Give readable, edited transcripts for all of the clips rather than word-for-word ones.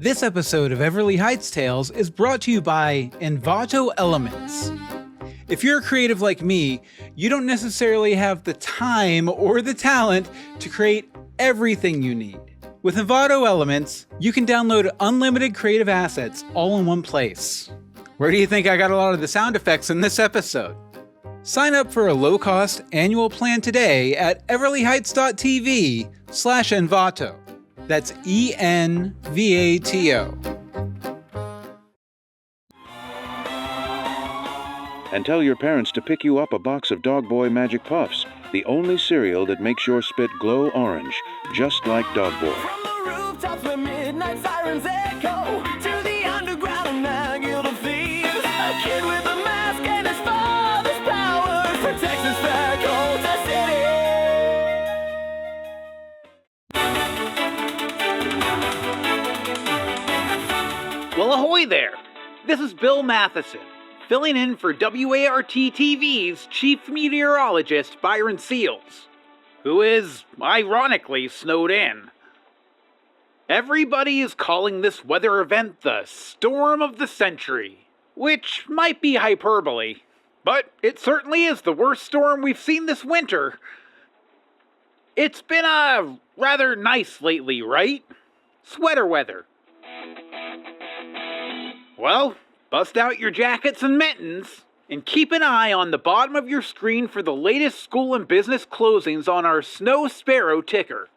This episode of Everly Heights Tales is brought to you by Envato Elements. If you're a creative like me, you don't necessarily have the time or the talent to create everything you need. With Envato Elements, you can download unlimited creative assets all in one place. Where do you think I got a lot of the sound effects in this episode? Sign up for a low-cost annual plan today at everlyheights.tv/Envato. That's ENVATO. And tell your parents to pick you up a box of Dog Boy Magic Puffs, the only cereal that makes your spit glow orange, just like Dog Boy. From the rooftops where midnight sirens echo, to the underground and the guild of thieves, a kid with a mask and his father's power protects his faculty city. Well, ahoy there! This is Bill Matheson, filling in for WART-TV's chief meteorologist, Byron Seals, who is, ironically, snowed in. Everybody is calling this weather event the storm of the century, which might be hyperbole, but it certainly is the worst storm we've seen this winter. It's been rather nice lately, right? Sweater weather. Well, bust out your jackets and mittens, and keep an eye on the bottom of your screen for the latest school and business closings on our Snow Sparrow ticker.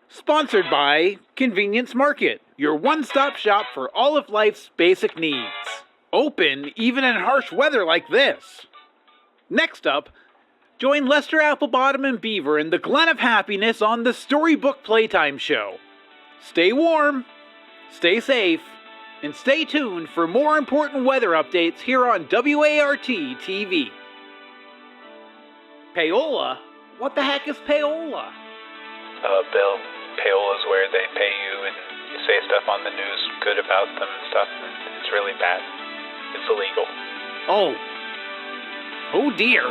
Sponsored by Convenience Market, your one-stop shop for all of life's basic needs. Open even in harsh weather like this. Next up, join Lester Applebottom and Beaver in the Glen of Happiness on the Storybook Playtime Show. Stay warm, stay safe, and stay tuned for more important weather updates here on WART-TV. Payola? What the heck is payola? Bill, payola's where they pay you and you say stuff on the news good about them and stuff, and it's really bad. It's illegal. Oh dear.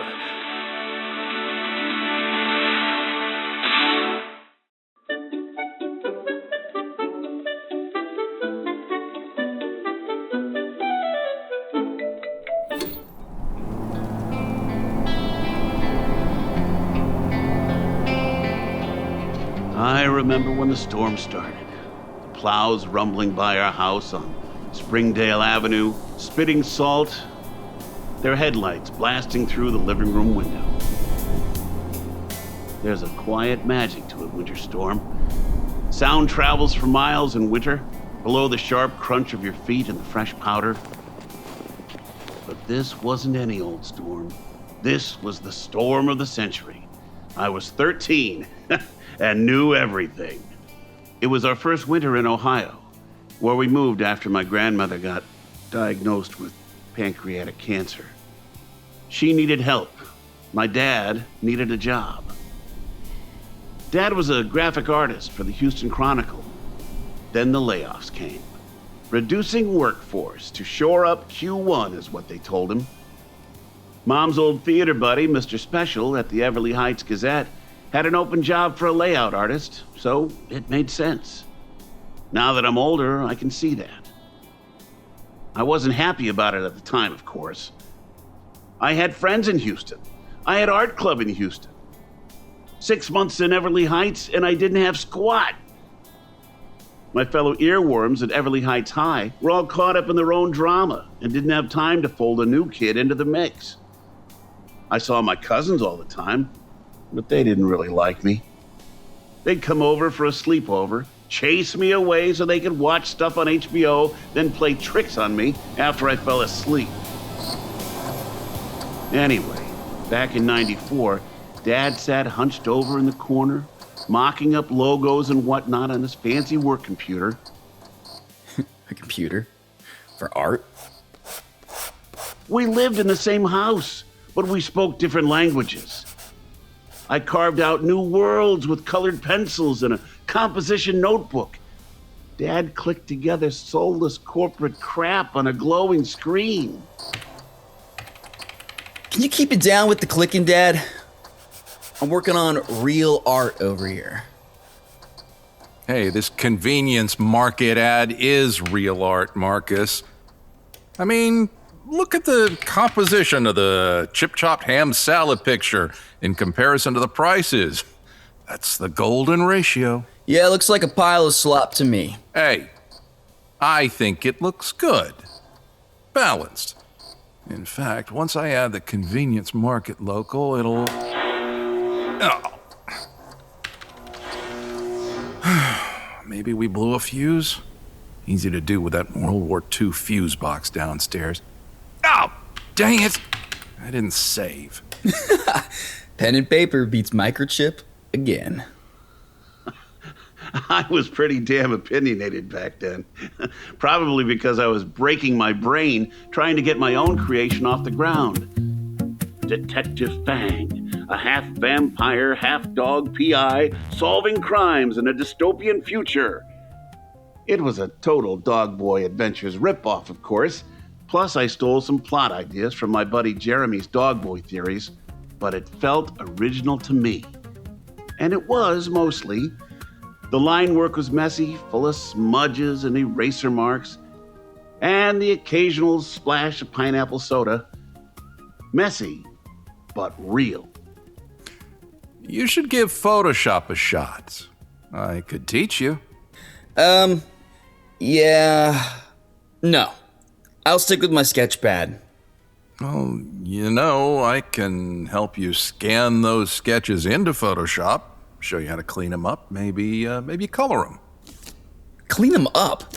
I remember when the storm started. The plows rumbling by our house on Springdale Avenue, spitting salt, their headlights blasting through the living room window. There's a quiet magic to a winter storm. Sound travels for miles in winter, below the sharp crunch of your feet and the fresh powder. But this wasn't any old storm. This was the storm of the century. I was 13 and knew everything. It was our first winter in Ohio, where we moved after my grandmother got diagnosed with pancreatic cancer. She needed help. My dad needed a job. Dad was a graphic artist for the Houston Chronicle. Then the layoffs came. Reducing workforce to shore up Q1 is what they told him. Mom's old theater buddy, Mr. Special, at the Everly Heights Gazette, had an open job for a layout artist, so it made sense. Now that I'm older, I can see that. I wasn't happy about it at the time, of course. I had friends in Houston. I had art club in Houston. 6 months in Everly Heights, and I didn't have squat. My fellow earworms at Everly Heights High were all caught up in their own drama and didn't have time to fold a new kid into the mix. I saw my cousins all the time, but they didn't really like me. They'd come over for a sleepover, chase me away so they could watch stuff on HBO, then play tricks on me after I fell asleep. Anyway, back in '94, Dad sat hunched over in the corner, mocking up logos and whatnot on his fancy work computer. A computer? For art? We lived in the same house, but we spoke different languages. I carved out new worlds with colored pencils and a composition notebook. Dad clicked together soulless corporate crap on a glowing screen. Can you keep it down with the clicking, Dad? I'm working on real art over here. Hey, this convenience market ad is real art, Marcus. I mean, look at the composition of the chip-chopped ham salad picture in comparison to the prices. That's the golden ratio. Yeah, looks like a pile of slop to me. Hey, I think it looks good. Balanced. In fact, once I add the convenience market local, it'll... Oh. Maybe we blew a fuse? Easy to do with that World War II fuse box downstairs. Oh, dang it! I didn't save. Pen and paper beats microchip again. I was pretty damn opinionated back then. Probably because I was breaking my brain trying to get my own creation off the ground. Detective Fang, a half-vampire, half-dog PI solving crimes in a dystopian future. It was a total Dog Boy Adventures ripoff, of course. Plus, I stole some plot ideas from my buddy Jeremy's Dog Boy theories, but it felt original to me. And it was, mostly. The line work was messy, full of smudges and eraser marks, and the occasional splash of pineapple soda. Messy, but real. You should give Photoshop a shot. I could teach you. Yeah. No. I'll stick with my sketchpad. Well, you know, I can help you scan those sketches into Photoshop, show you how to clean them up, maybe color them. Clean them up?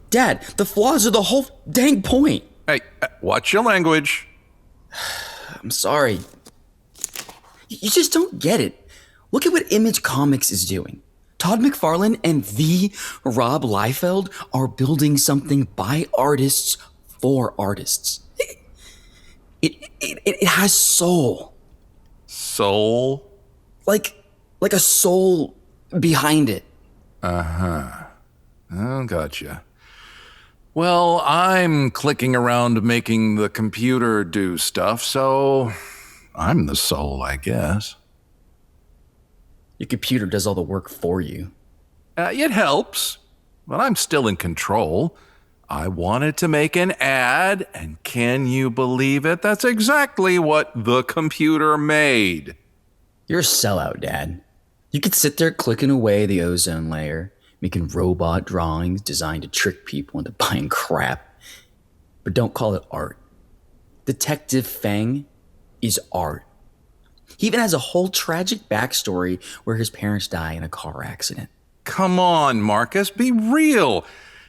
Dad, the flaws are the whole dang point. Hey, watch your language. I'm sorry. You just don't get it. Look at what Image Comics is doing. Todd McFarlane and the Rob Liefeld are building something by artists for artists. It has soul. Soul? Like a soul behind it. Uh-huh. Oh, gotcha. Well, I'm clicking around making the computer do stuff, so I'm the soul, I guess. Your computer does all the work for you. It helps, but I'm still in control. I wanted to make an ad, and can you believe it? That's exactly what the computer made. You're a sellout, Dad. You could sit there clicking away the ozone layer, making robot drawings designed to trick people into buying crap. But don't call it art. Detective Fang is art. He even has a whole tragic backstory where his parents die in a car accident. Come on, Marcus, be real.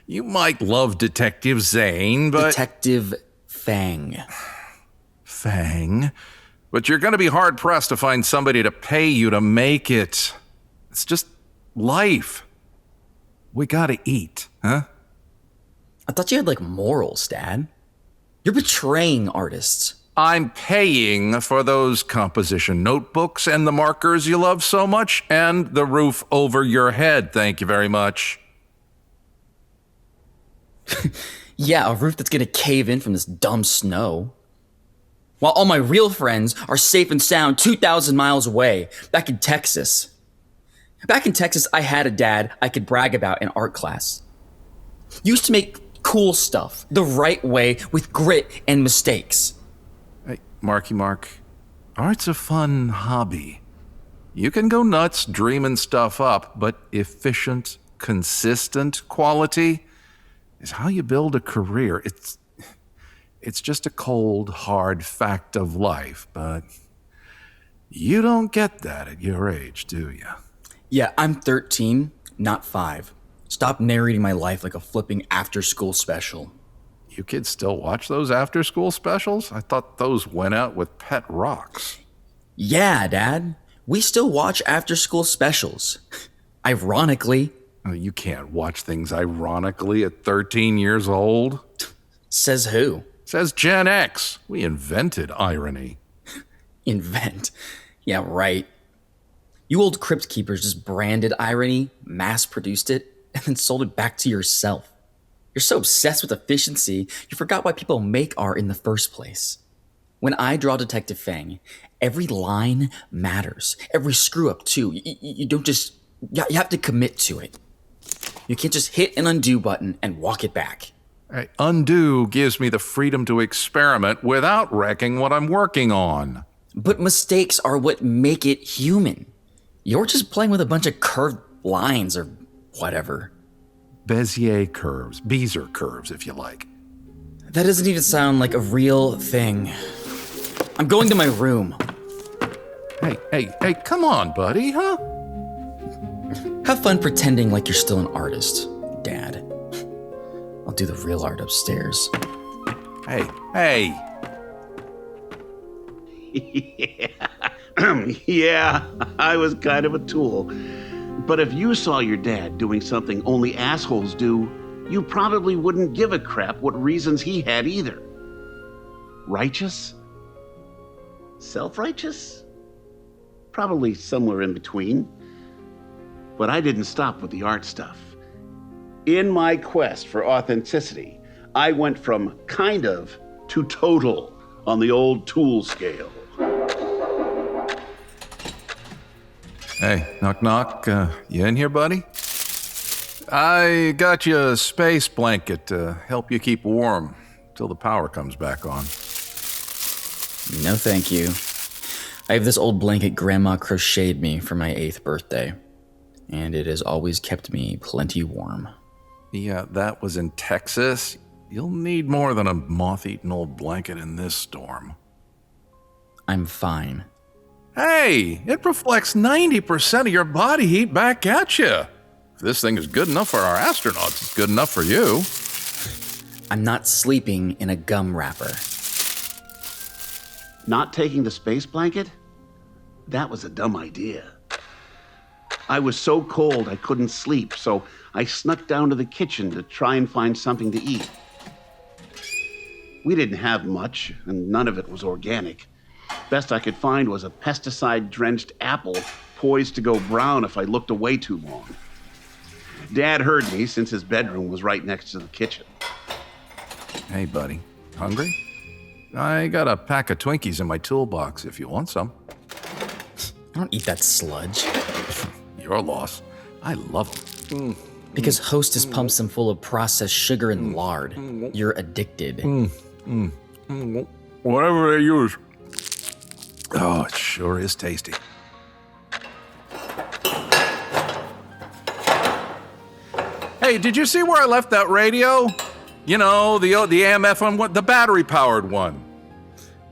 You might love Detective Zane, but... Detective Fang. Fang? But you're going to be hard-pressed to find somebody to pay you to make it. It's just life. We gotta eat, huh? I thought you had, morals, Dad. You're betraying artists. I'm paying for those composition notebooks and the markers you love so much, and the roof over your head, thank you very much. Yeah, a roof that's gonna cave in from this dumb snow. While all my real friends are safe and sound 2,000 miles away, back in Texas. Back in Texas, I had a dad I could brag about in art class. Used to make cool stuff the right way with grit and mistakes. Hey, Marky Mark, art's a fun hobby. You can go nuts dreaming stuff up, but efficient, consistent quality is how you build a career. It's just a cold, hard fact of life, but you don't get that at your age, do you? Yeah, I'm 13, not 5. Stop narrating my life like a flipping after-school special. You kids still watch those after-school specials? I thought those went out with pet rocks. Yeah, Dad. We still watch after-school specials. Ironically. Oh, you can't watch things ironically at 13 years old. Says who? Says Gen X. We invented irony. Invent. Yeah, right. You old crypt keepers just branded irony, mass-produced it, and then sold it back to yourself. You're so obsessed with efficiency, you forgot why people make art in the first place. When I draw Detective Fang, every line matters. Every screw-up, too. You don't just... You have to commit to it. You can't just hit an undo button and walk it back. Hey, undo gives me the freedom to experiment without wrecking what I'm working on. But mistakes are what make it human. You're just playing with a bunch of curved lines or whatever. Bezier curves, Bezier curves, if you like. That doesn't even sound like a real thing. I'm going to my room. Hey, come on, buddy, huh? Have fun pretending like you're still an artist, Dad. I'll do the real art upstairs. Hey. Yeah, I was kind of a tool. But if you saw your dad doing something only assholes do, you probably wouldn't give a crap what reasons he had either. Righteous? Self-righteous? Probably somewhere in between. But I didn't stop with the art stuff. In my quest for authenticity, I went from kind of to total on the old tool scale. Hey, knock. You in here, buddy? I got you a space blanket to help you keep warm till the power comes back on. No, thank you. I have this old blanket Grandma crocheted me for my 8th birthday, and it has always kept me plenty warm. Yeah, that was in Texas. You'll need more than a moth-eaten old blanket in this storm. I'm fine. Hey, it reflects 90% of your body heat back at you. If this thing is good enough for our astronauts, it's good enough for you. I'm not sleeping in a gum wrapper. Not taking the space blanket? That was a dumb idea. I was so cold I couldn't sleep, so I snuck down to the kitchen to try and find something to eat. We didn't have much, and none of it was organic. Best I could find was a pesticide-drenched apple poised to go brown if I looked away too long. Dad heard me since his bedroom was right next to the kitchen. Hey, buddy. Hungry? I got a pack of Twinkies in my toolbox if you want some. I don't eat that sludge. Your loss. I love them. Because Hostess pumps them full of processed sugar and lard. You're addicted. Whatever they use. Oh, it sure is tasty. Hey, did you see where I left that radio? You know, the AM/FM one, the battery-powered one.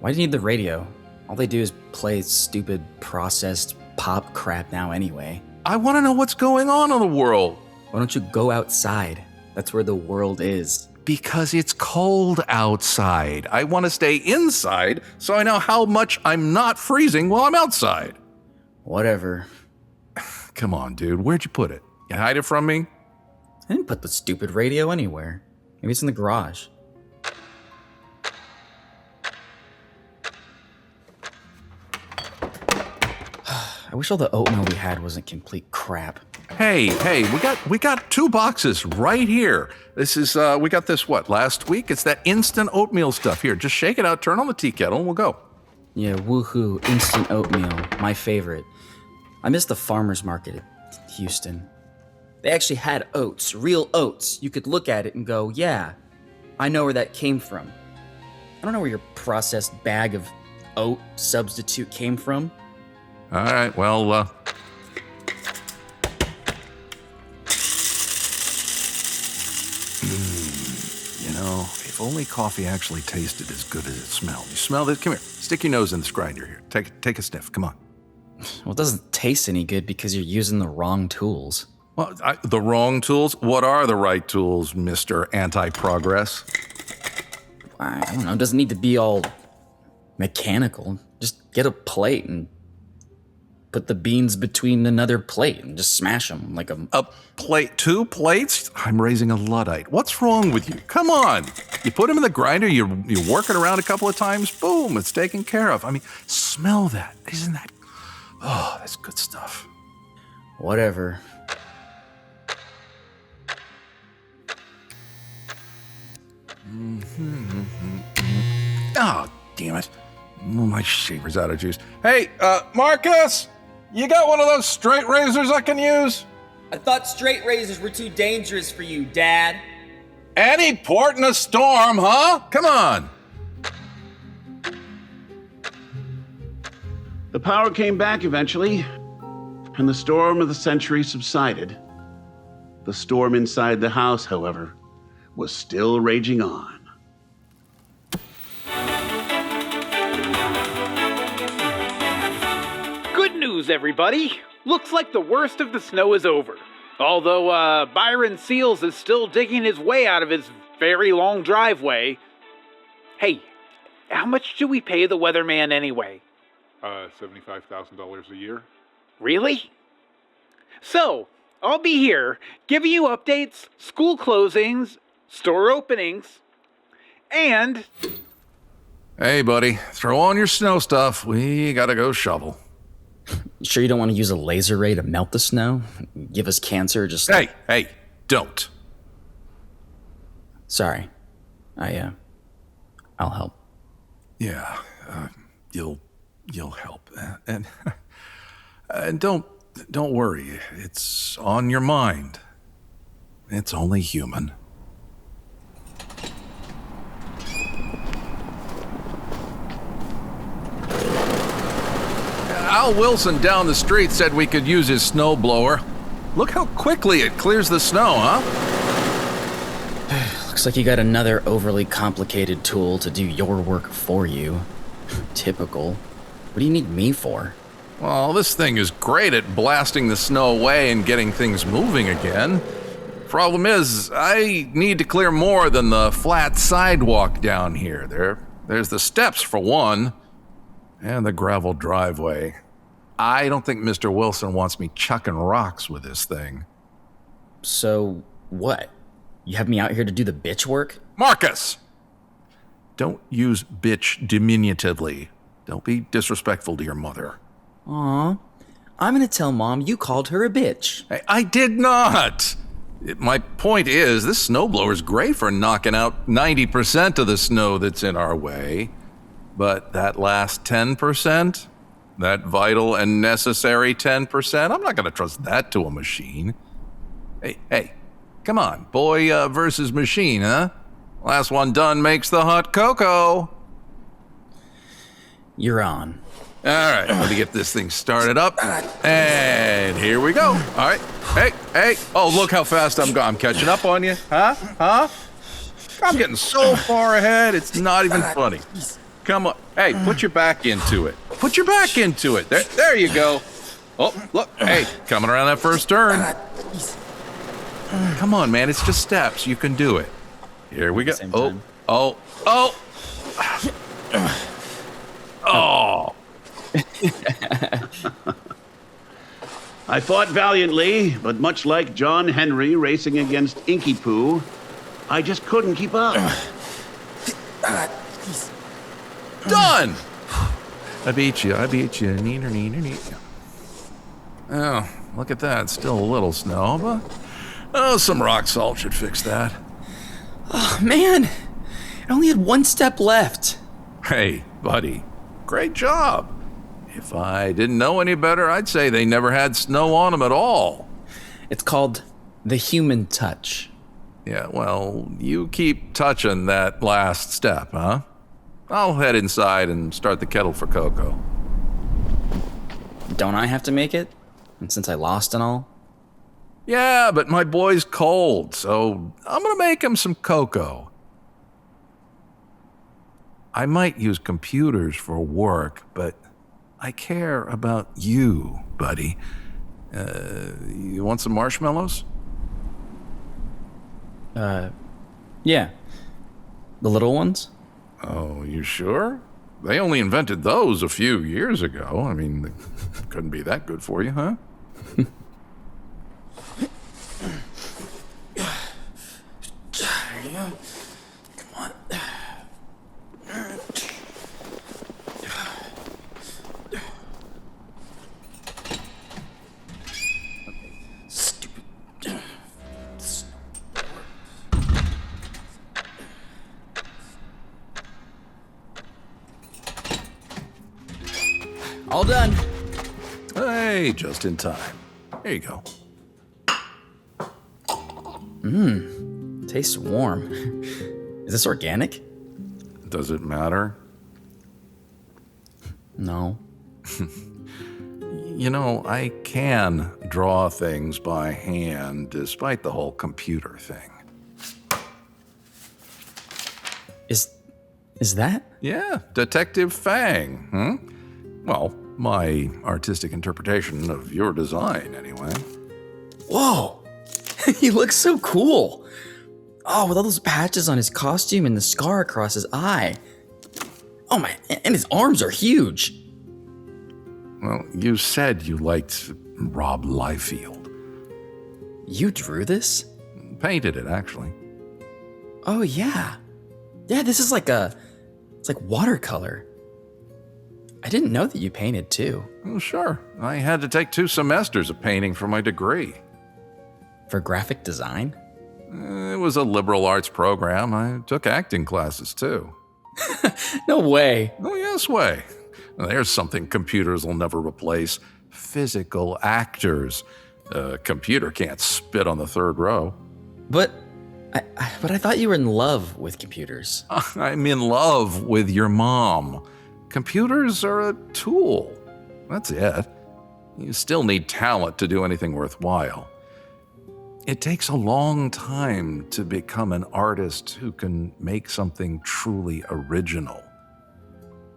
Why do you need the radio? All they do is play stupid, processed pop crap now anyway. I want to know what's going on in the world. Why don't you go outside? That's where the world is. Because it's cold outside. I want to stay inside so I know how much I'm not freezing while I'm outside. Whatever. Come on, dude. Where'd you put it? You hide it from me? I didn't put the stupid radio anywhere. Maybe it's in the garage. I wish all the oatmeal we had wasn't complete crap. Hey, we got 2 boxes right here. This is, we got this, last week? It's that instant oatmeal stuff. Here, just shake it out, turn on the tea kettle, and we'll go. Yeah, woohoo, instant oatmeal, my favorite. I miss the farmer's market at Houston. They actually had oats, real oats. You could look at it and go, yeah, I know where that came from. I don't know where your processed bag of oat substitute came from. All right, well, you know, if only coffee actually tasted as good as it smelled. You smell this? Come here. Stick your nose in this grinder here. Take a sniff. Come on. Well, it doesn't taste any good because you're using the wrong tools. Well, the wrong tools? What are the right tools, Mr. Anti-Progress? I don't know. It doesn't need to be all mechanical. Just get a plate and put the beans between another plate and just smash them like a plate, 2 plates? I'm raising a Luddite. What's wrong with you? Come on. You put them in the grinder, you work it around a couple of times, boom, it's taken care of. I mean, smell that. Isn't that... Oh, that's good stuff. Whatever. Oh, damn it. Oh, my shaver's out of juice. Hey, Marcus! You got one of those straight razors I can use? I thought straight razors were too dangerous for you, Dad. Any port in a storm, huh? Come on. The power came back eventually, and the storm of the century subsided. The storm inside the house, however, was still raging on. Good news, everybody. Looks like the worst of the snow is over. Although, Byron Seals is still digging his way out of his very long driveway. Hey, how much do we pay the weatherman anyway? $75,000 a year. Really? So, I'll be here, giving you updates, school closings, store openings, and... Hey, buddy, throw on your snow stuff. We gotta go shovel. You sure you don't want to use a laser ray to melt the snow? Give us cancer, just... Hey, don't. Sorry. I'll help. Yeah, you'll help. And don't worry, it's on your mind. It's only human. Al Wilson down the street said we could use his snowblower. Look how quickly it clears the snow, huh? Looks like you got another overly complicated tool to do your work for you. Typical. What do you need me for? Well, this thing is great at blasting the snow away and getting things moving again. Problem is, I need to clear more than the flat sidewalk down here. There's the steps for one, and the gravel driveway. I don't think Mr. Wilson wants me chucking rocks with this thing. So, what? You have me out here to do the bitch work? Marcus! Don't use bitch diminutively. Don't be disrespectful to your mother. Aw. I'm gonna tell Mom you called her a bitch. I did not! My point is, this snowblower's great for knocking out 90% of the snow that's in our way. But that last 10%? That vital and necessary 10%? I'm not gonna trust that to a machine. Hey, come on. Boy versus machine, huh? Last one done makes the hot cocoa. You're on. All right, let me get this thing started up. And here we go. All right. Hey. Oh, look how fast I'm going. I'm catching up on you. Huh? I'm getting so far ahead, it's not even funny. Come on. Hey, put your back into it. Put your back into it. There you go. Oh, look. Hey, coming around that first turn. Come on, man. It's just steps. You can do it. Here we go. Oh. I fought valiantly, but much like John Henry racing against Inky Poo, I just couldn't keep up. Done! I beat you. Neener. Oh, look at that. Still a little snow, but some rock salt should fix that. Oh, man. I only had one step left. Hey, buddy. Great job. If I didn't know any better, I'd say they never had snow on them at all. It's called the human touch. Yeah, well, you keep touching that last step, huh? I'll head inside and start the kettle for cocoa. Don't I have to make it? And since I lost and all? Yeah, but my boy's cold, so I'm gonna make him some cocoa. I might use computers for work, but I care about you, buddy. You want some marshmallows? Yeah. The little ones? Oh, you sure? They only invented those a few years ago. I mean, they couldn't be that good for you, huh? Come on. Stupid. All done. Hey, just in time. Here you go. Tastes warm. Is this organic? Does it matter? No. You know, I can draw things by hand despite the whole computer thing. Is that? Yeah, Detective Fang. Well, my artistic interpretation of your design, anyway. Whoa! He looks so cool. Oh, with all those patches on his costume and the scar across his eye. Oh my, and his arms are huge. Well, you said you liked Rob Liefeld. You drew this? Painted it, actually. Oh yeah. Yeah, this is it's like watercolor. I didn't know that you painted too. Well, sure. I had to take 2 semesters of painting for my degree. For graphic design? It was a liberal arts program. I took acting classes, too. No way. Oh, yes way. There's something computers will never replace. Physical actors. A computer can't spit on the 3rd row. But I thought you were in love with computers. I'm in love with your mom. Computers are a tool. That's it. You still need talent to do anything worthwhile. It takes a long time to become an artist who can make something truly original.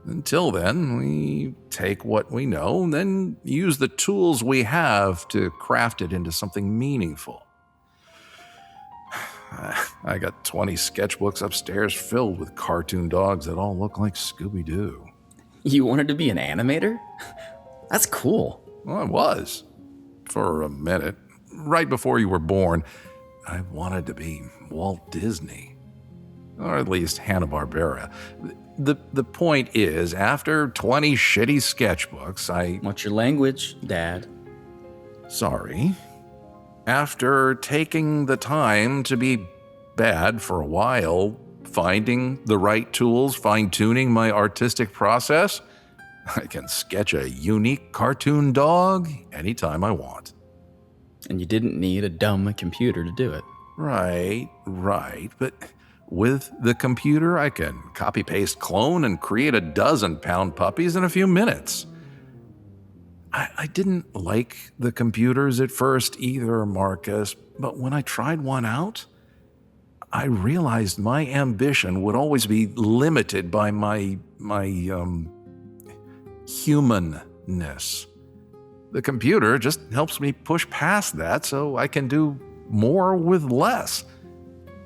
Until then, we take what we know and then use the tools we have to craft it into something meaningful. I got 20 sketchbooks upstairs filled with cartoon dogs that all look like Scooby-Doo. You wanted to be an animator? That's cool. Well, I was. For a minute. Right before you were born, I wanted to be Walt Disney. Or at least Hanna-Barbera. The point is, after 20 shitty sketchbooks, What's your language, Dad? Sorry. After taking the time to be bad for a while, finding the right tools, fine-tuning my artistic process, I can sketch a unique cartoon dog anytime I want. And you didn't need a dumb computer to do it. Right. But with the computer, I can copy-paste, clone, and create a 12 pound puppies in a few minutes. I didn't like the computers at first either, Marcus, but when I tried one out, I realized my ambition would always be limited by my humanness. The computer just helps me push past that so I can do more with less.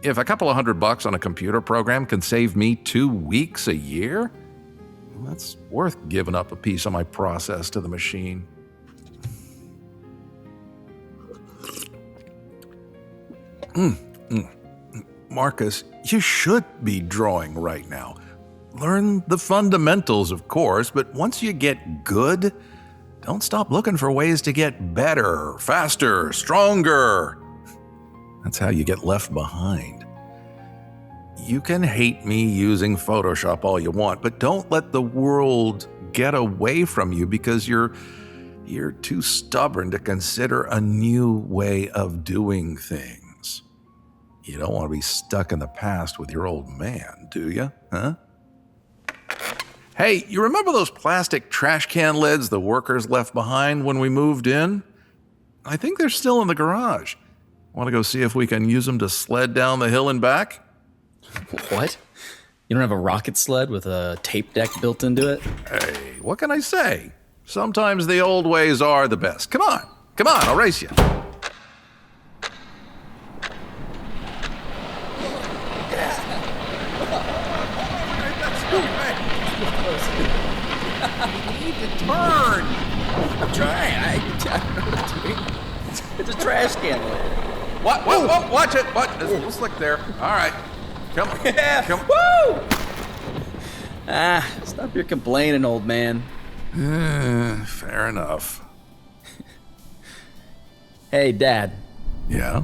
If a couple of $100 on a computer program can save me 2 weeks a year, that's worth giving up a piece of my process to the machine. Marcus, you should be drawing right now. Learn the fundamentals, of course, but once you get good, don't stop looking for ways to get better, faster, stronger. That's how you get left behind. You can hate me using Photoshop all you want, but don't let the world get away from you because you're too stubborn to consider a new way of doing things. You don't want to be stuck in the past with your old man, do you? Huh? Hey, you remember those plastic trash can lids the workers left behind when we moved in? I think they're still in the garage. Want to go see if we can use them to sled down the hill and back? What? You don't have a rocket sled with a tape deck built into it? Hey, what can I say? Sometimes the old ways are the best. Come on, I'll race you. You need to turn. I'm trying. I don't know what I'm doing. It's a trash can lid. What? Whoa, watch it. What? There's a little slick there. All right. Come on. Yeah. Come on. Woo! Stop your complaining, old man. Fair enough. Hey, Dad. Yeah?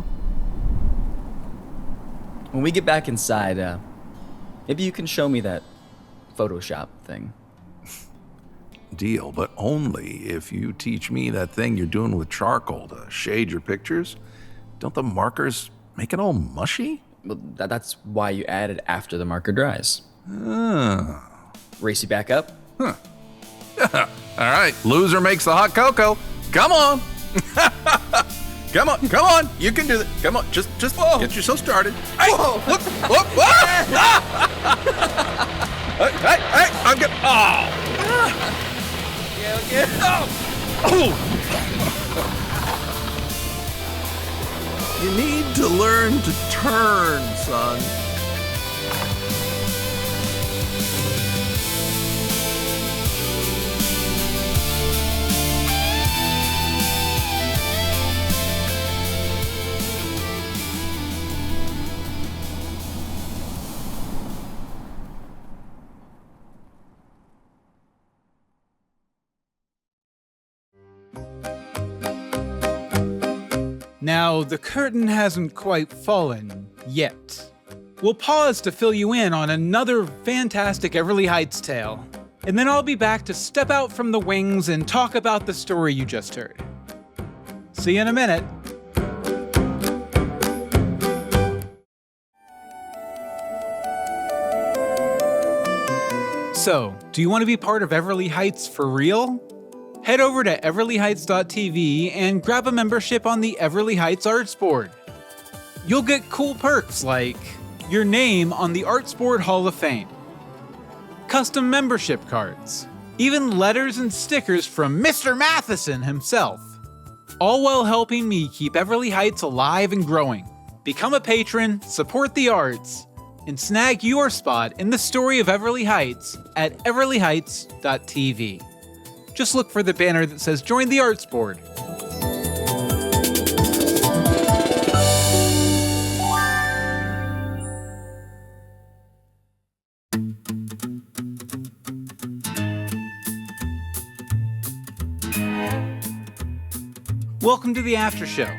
When we get back inside, maybe you can show me that Photoshop thing. Deal, but only if you teach me that thing you're doing with charcoal to shade your pictures. Don't the markers Make it all mushy? Well, that's why you add it after the marker dries. Race you back up? All right, loser makes the hot cocoa. Come on. Come on. You can do it. Come on, just get yourself started. Hey, look. Hey, I'm good. Oh. Okay. Oh. You need to learn to turn, son. Now, the curtain hasn't quite fallen yet. We'll pause to fill you in on another fantastic Everly Heights tale, and then I'll be back to step out from the wings and talk about the story you just heard. See you in a minute. So, do you want to be part of Everly Heights for real? Head over to everlyheights.tv and grab a membership on the Everly Heights Arts Board. You'll get cool perks like your name on the Arts Board Hall of Fame, custom membership cards, even letters and stickers from Mr. Matheson himself, all while helping me keep Everly Heights alive and growing. Become a patron, support the arts, and snag your spot in the story of Everly Heights at everlyheights.tv. Just look for the banner that says Join the Arts Board. Welcome to the After Show.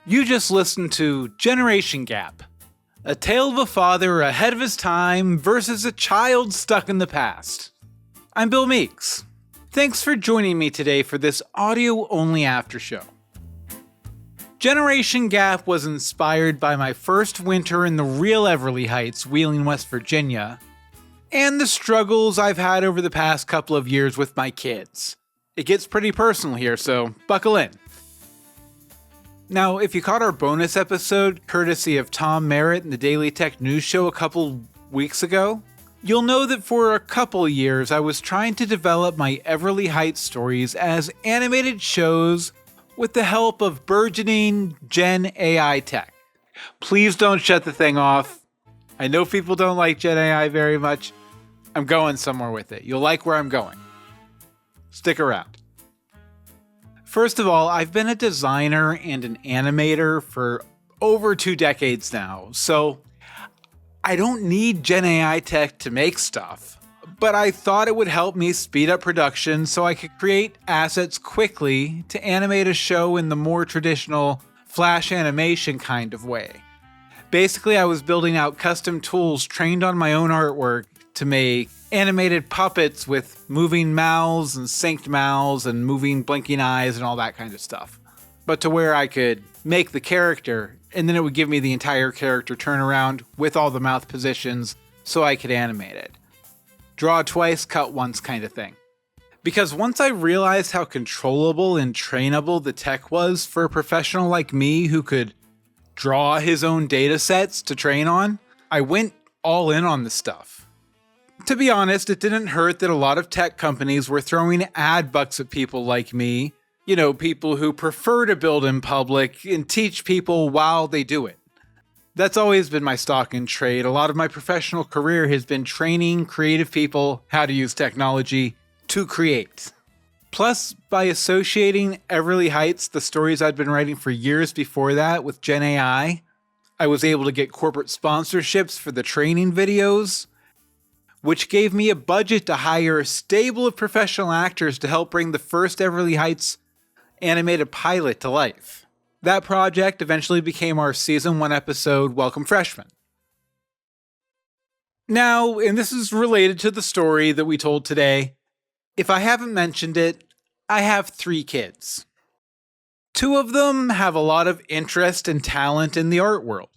You just listened to Generation Gap, a tale of a father ahead of his time versus a child stuck in the past. I'm Bill Meeks. Thanks for joining me today for this audio-only after show. Generation Gap was inspired by my first winter in the real Everly Heights, Wheeling, West Virginia, and the struggles I've had over the past couple of years with my kids. It gets pretty personal here, so buckle in. Now, if you caught our bonus episode, courtesy of Tom Merritt and the Daily Tech News Show a couple weeks ago, you'll know that for a couple years I was trying to develop my Everly Heights stories as animated shows with the help of burgeoning Gen AI tech. Please don't shut the thing off. I know people don't like Gen AI very much. I'm going somewhere with it. You'll like where I'm going. Stick around. First of all, I've been a designer and an animator for over 2 decades now, so I don't need Gen AI tech to make stuff, but I thought it would help me speed up production so I could create assets quickly to animate a show in the more traditional Flash animation kind of way. Basically, I was building out custom tools trained on my own artwork to make animated puppets with moving mouths and synced mouths and moving blinking eyes and all that kind of stuff. But to where I could make the character and then it would give me the entire character turnaround with all the mouth positions so I could animate it. Draw twice, cut once kind of thing. Because once I realized how controllable and trainable the tech was for a professional like me who could draw his own data sets to train on, I went all in on the stuff. To be honest, it didn't hurt that a lot of tech companies were throwing ad bucks at people like me. You know, people who prefer to build in public and teach people while they do it. That's always been my stock in trade. A lot of my professional career has been training creative people how to use technology to create. Plus, by associating Everly Heights, the stories I'd been writing for years before that, with Gen AI, I was able to get corporate sponsorships for the training videos, which gave me a budget to hire a stable of professional actors to help bring the first Everly Heights animated pilot to life. That project eventually became our season 1 episode, Welcome Freshmen. Now, and this is related to the story that we told today, if I haven't mentioned it, I have 3 kids. Two of them have a lot of interest and talent in the art world.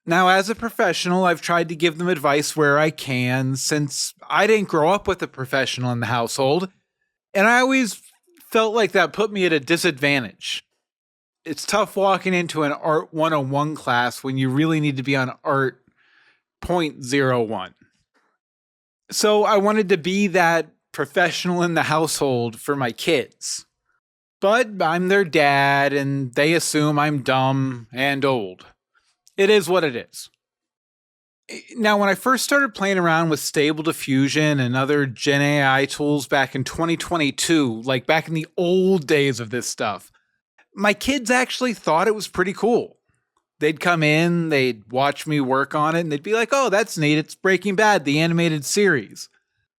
Now, as a professional, I've tried to give them advice where I can, since I didn't grow up with a professional in the household, and I always felt like that put me at a disadvantage. It's tough walking into an Art 101 class when you really need to be on Art .01. So I wanted to be that professional in the household for my kids. But I'm their dad, and they assume I'm dumb and old. It is what it is. Now, when I first started playing around with Stable Diffusion and other Gen AI tools back in 2022, like back in the old days of this stuff, my kids actually thought it was pretty cool. They'd come in, they'd watch me work on it, and they'd be like, oh, that's neat, it's Breaking Bad, the animated series.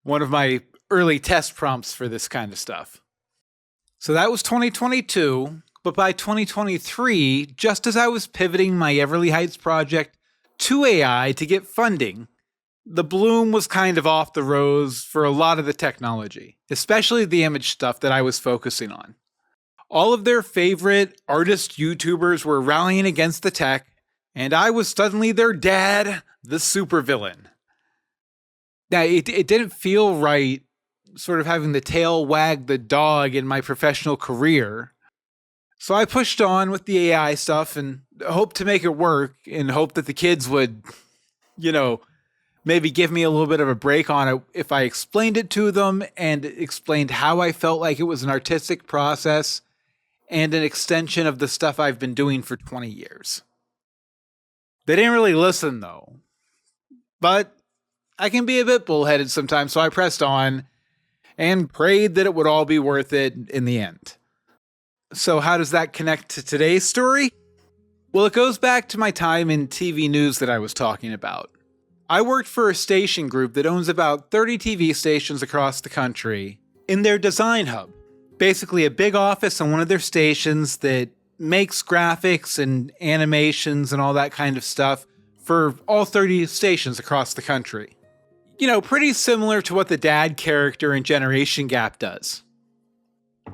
One of my early test prompts for this kind of stuff. So that was 2022, but by 2023, just as I was pivoting my Everly Heights project to AI to get funding, the bloom was kind of off the rose for a lot of the technology, especially the image stuff that I was focusing on. All of their favorite artist YouTubers were rallying against the tech, and I was suddenly their dad, the supervillain. Now, it didn't feel right sort of having the tail wag the dog in my professional career. So I pushed on with the AI stuff and hoped to make it work and hope that the kids would, maybe give me a little bit of a break on it if I explained it to them and explained how I felt like it was an artistic process and an extension of the stuff I've been doing for 20 years. They didn't really listen, though. But I can be a bit bullheaded sometimes, so I pressed on and prayed that it would all be worth it in the end. So how does that connect to today's story? Well, it goes back to my time in TV news that I was talking about. I worked for a station group that owns about 30 TV stations across the country in their design hub. Basically a big office on one of their stations that makes graphics and animations and all that kind of stuff for all 30 stations across the country. Pretty similar to what the dad character in Generation Gap does.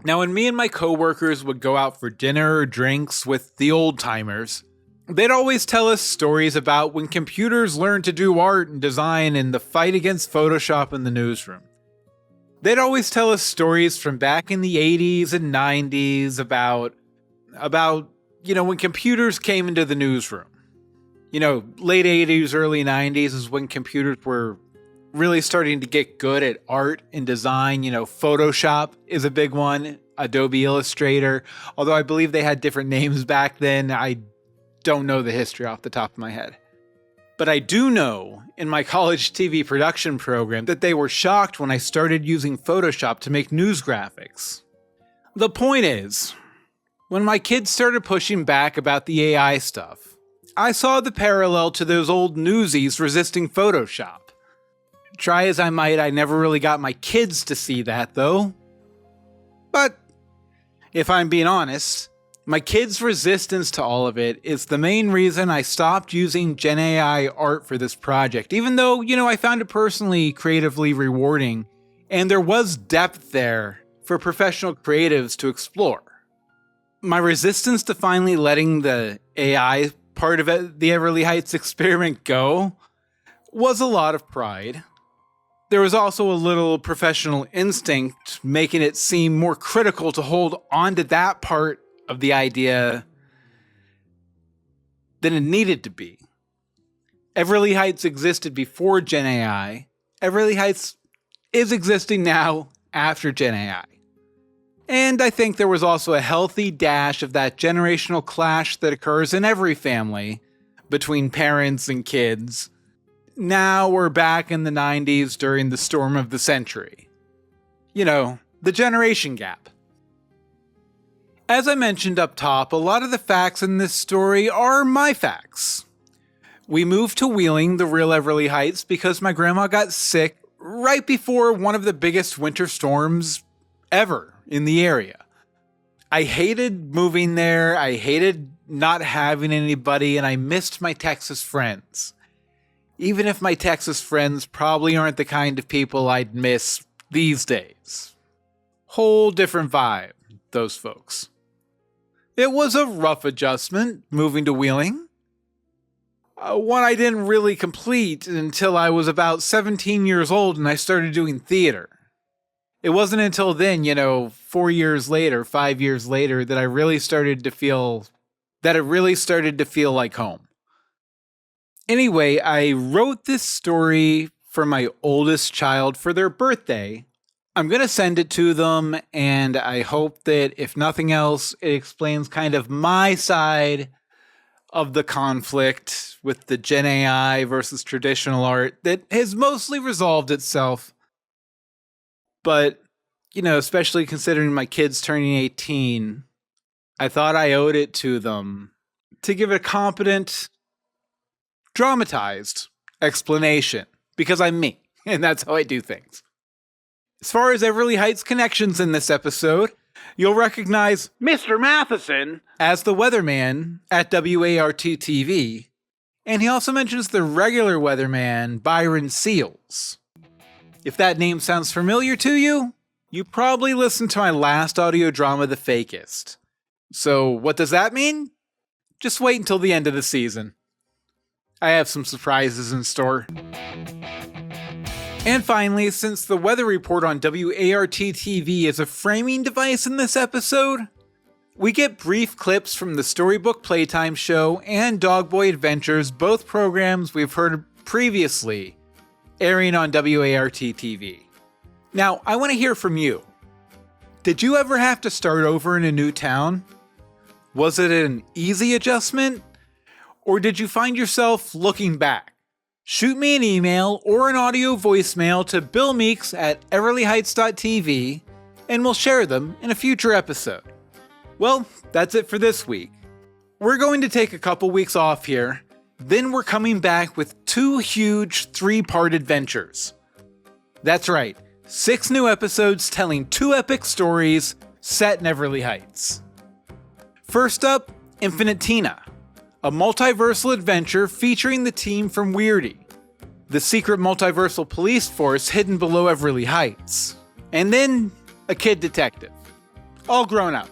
Now, when me and my coworkers would go out for dinner or drinks with the old timers, they'd always tell us stories about when computers learned to do art and design and the fight against Photoshop in the newsroom. They'd always tell us stories from back in the 80s and 90s about when computers came into the newsroom. Late 80s, early 90s is when computers were really starting to get good at art and design. Photoshop is a big one, Adobe Illustrator, although I believe they had different names back then. I don't know the history off the top of my head. But I do know in my college TV production program that they were shocked when I started using Photoshop to make news graphics. The point is, when my kids started pushing back about the AI stuff, I saw the parallel to those old newsies resisting Photoshop. Try as I might, I never really got my kids to see that, though. But if I'm being honest, my kids' resistance to all of it is the main reason I stopped using Gen AI art for this project, even though, I found it personally creatively rewarding, and there was depth there for professional creatives to explore. My resistance to finally letting the AI part of the Everly Heights experiment go was a lot of pride. There was also a little professional instinct, making it seem more critical to hold on to that part of the idea than it needed to be. Everly Heights existed before Gen AI. Everly Heights is existing now after Gen AI. And I think there was also a healthy dash of that generational clash that occurs in every family between parents and kids. Now we're back in the 90s during the storm of the century. The generation gap. As I mentioned up top, a lot of the facts in this story are my facts. We moved to Wheeling, the real Everly Heights, because my grandma got sick right before one of the biggest winter storms ever in the area. I hated moving there, I hated not having anybody, and I missed my Texas friends. Even if my Texas friends probably aren't the kind of people I'd miss these days. Whole different vibe, those folks. It was a rough adjustment, moving to Wheeling. One I didn't really complete until I was about 17 years old and I started doing theater. It wasn't until then, 4 years later, 5 years later, that it really started to feel like home. Anyway, I wrote this story for my oldest child for their birthday. I'm going to send it to them, and I hope that, if nothing else, it explains kind of my side of the conflict with the Gen AI versus traditional art that has mostly resolved itself. But, especially considering my kids turning 18, I thought I owed it to them to give a competent, dramatized explanation, because I'm me, and that's how I do things. As far as Everly Heights connections in this episode, you'll recognize Mr. Matheson as the weatherman at WART-TV, and he also mentions the regular weatherman, Byron Seals. If that name sounds familiar to you, you probably listened to my last audio drama, The Fakest. So what does that mean? Just wait until the end of the season. I have some surprises in store. And finally, since the weather report on WART-TV is a framing device in this episode, we get brief clips from the Storybook Playtime Show and Dogboy Adventures, both programs we've heard previously, airing on WART-TV. Now, I want to hear from you. Did you ever have to start over in a new town? Was it an easy adjustment? Or did you find yourself looking back? Shoot me an email or an audio voicemail to Bill Meeks at everlyheights.tv, and we'll share them in a future episode. Well, that's it for this week. We're going to take a couple weeks off here, then we're coming back with 2 huge 3-part adventures. That's right, 6 new episodes telling 2 epic stories set in Everly Heights. First up, Infinite Tina, a multiversal adventure featuring the team from Weirdy, the secret multiversal police force hidden below Everly Heights, and then a kid detective, all grown up.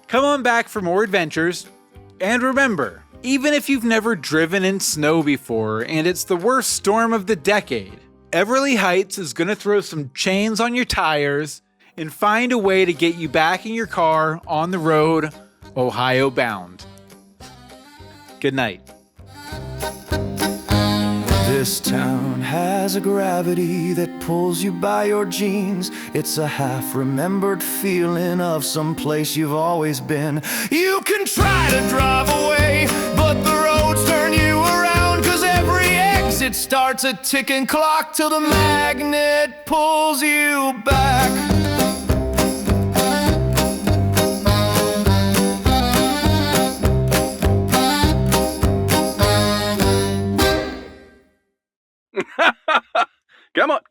Come on back for more adventures, and remember, even if you've never driven in snow before and it's the worst storm of the decade, Everly Heights is going to throw some chains on your tires and find a way to get you back in your car on the road, Ohio bound. Good night. This town has a gravity that pulls you by your jeans. It's a half-remembered feeling of some place you've always been. You can try to drive away, but the roads turn you around, 'cause every exit starts a ticking clock till the magnet pulls you back.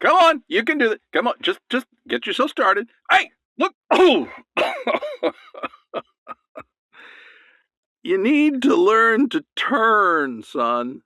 Come on, you can do it. Come on, just get yourself started. Hey, look. Oh. You need to learn to turn, son.